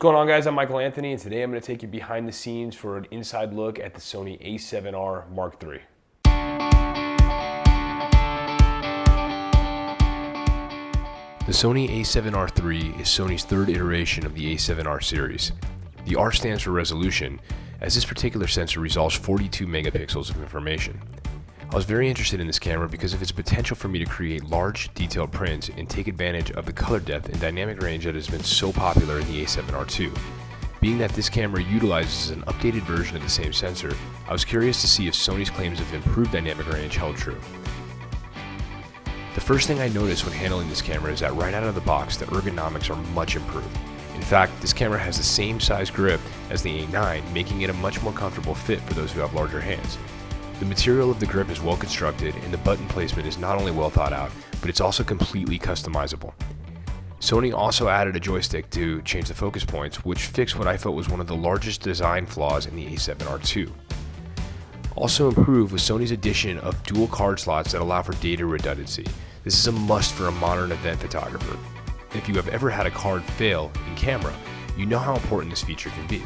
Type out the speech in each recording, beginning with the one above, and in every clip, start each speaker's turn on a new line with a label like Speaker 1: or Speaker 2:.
Speaker 1: going on, guys? I'm Michael Anthony, and today I'm going to take you behind the scenes for an inside look at the Sony A7R Mark III. The Sony A7R III is Sony's third iteration of the A7R series. The R stands for resolution, as this particular sensor resolves 42 megapixels of information. I was very interested in this camera because of its potential for me to create large, detailed prints and take advantage of the color depth and dynamic range that has been so popular in the A7R II. Being that this camera utilizes an updated version of the same sensor, I was curious to see if Sony's claims of improved dynamic range held true. The first thing I noticed when handling this camera is that right out of the box, the ergonomics are much improved. In fact, this camera has the same size grip as the A9, making it a much more comfortable fit for those who have larger hands. The material of the grip is well constructed, and the button placement is not only well thought out, but it's also completely customizable. Sony also added a joystick to change the focus points, which fixed what I felt was one of the largest design flaws in the A7R II. Also improved was Sony's addition of dual card slots that allow for data redundancy. This is a must for a modern event photographer. If you have ever had a card fail in camera, you know how important this feature can be.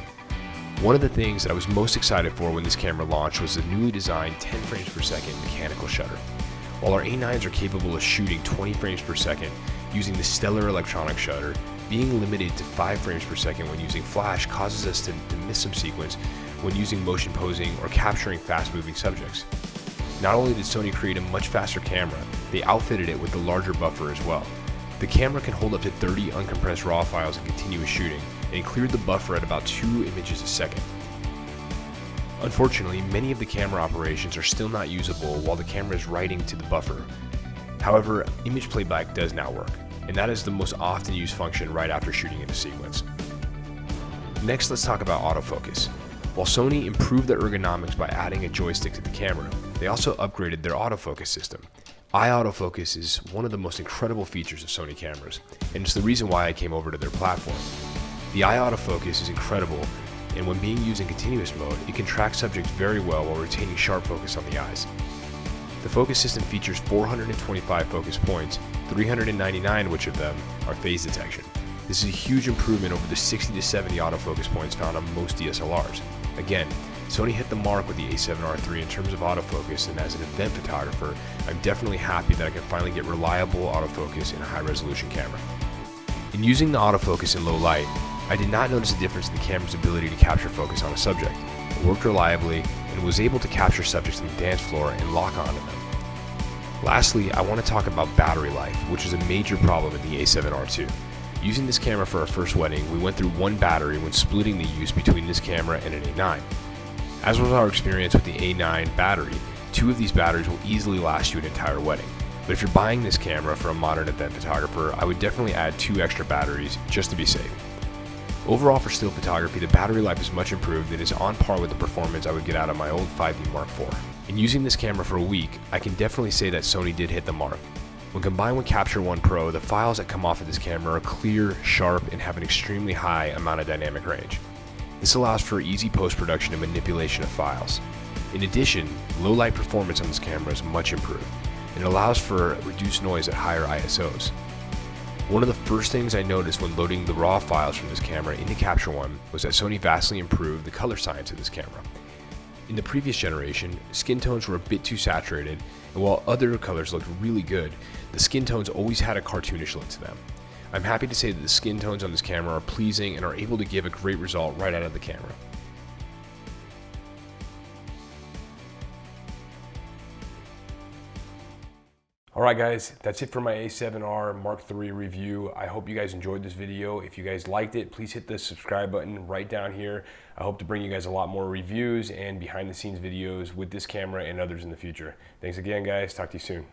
Speaker 1: One of the things that I was most excited for when this camera launched was the newly designed 10 frames per second mechanical shutter. While our A9s are capable of shooting 20 frames per second using the stellar electronic shutter, being limited to 5 frames per second when using flash causes us to miss some sequence when using motion posing or capturing fast-moving subjects. Not only did Sony create a much faster camera, they outfitted it with a larger buffer as well. The camera can hold up to 30 uncompressed RAW files in continuous shooting, and cleared the buffer at about 2 images a second. Unfortunately, many of the camera operations are still not usable while the camera is writing to the buffer. However, image playback does now work, and that is the most often used function right after shooting in a sequence. Next, let's talk about autofocus. While Sony improved the ergonomics by adding a joystick to the camera, they also upgraded their autofocus system. Eye autofocus is one of the most incredible features of Sony cameras, and it's the reason why I came over to their platform. The eye autofocus is incredible, and when being used in continuous mode, it can track subjects very well while retaining sharp focus on the eyes. The focus system features 425 focus points, 399 which of them are phase detection. This is a huge improvement over the 60 to 70 autofocus points found on most DSLRs. Again, Sony hit the mark with the A7R III in terms of autofocus, and as an event photographer, I'm definitely happy that I can finally get reliable autofocus in a high-resolution camera. In using the autofocus in low light, I did not notice a difference in the camera's ability to capture focus on a subject. It worked reliably and was able to capture subjects on the dance floor and lock onto them. Lastly, I want to talk about battery life, which is a major problem in the A7R II. Using this camera for our first wedding, we went through one battery when splitting the use between this camera and an A9. As was our experience with the A9 battery, 2 of these batteries will easily last you an entire wedding. But if you're buying this camera for a modern event photographer, I would definitely add 2 extra batteries just to be safe. Overall, for still photography, the battery life is much improved and is on par with the performance I would get out of my old 5D Mark IV. In using this camera for a week, I can definitely say that Sony did hit the mark. When combined with Capture One Pro, the files that come off of this camera are clear, sharp, and have an extremely high amount of dynamic range. This allows for easy post-production and manipulation of files. In addition, low-light performance on this camera is much improved, and it allows for reduced noise at higher ISOs. One of the first things I noticed when loading the RAW files from this camera into Capture One was that Sony vastly improved the color science of this camera. In the previous generation, skin tones were a bit too saturated, and while other colors looked really good, the skin tones always had a cartoonish look to them. I'm happy to say that the skin tones on this camera are pleasing and are able to give a great result right out of the camera. Alright guys, that's it for my A7R Mark III review. I hope you guys enjoyed this video. If you guys liked it, please hit the subscribe button right down here. I hope to bring you guys a lot more reviews and behind the scenes videos with this camera and others in the future. Thanks again guys, talk to you soon.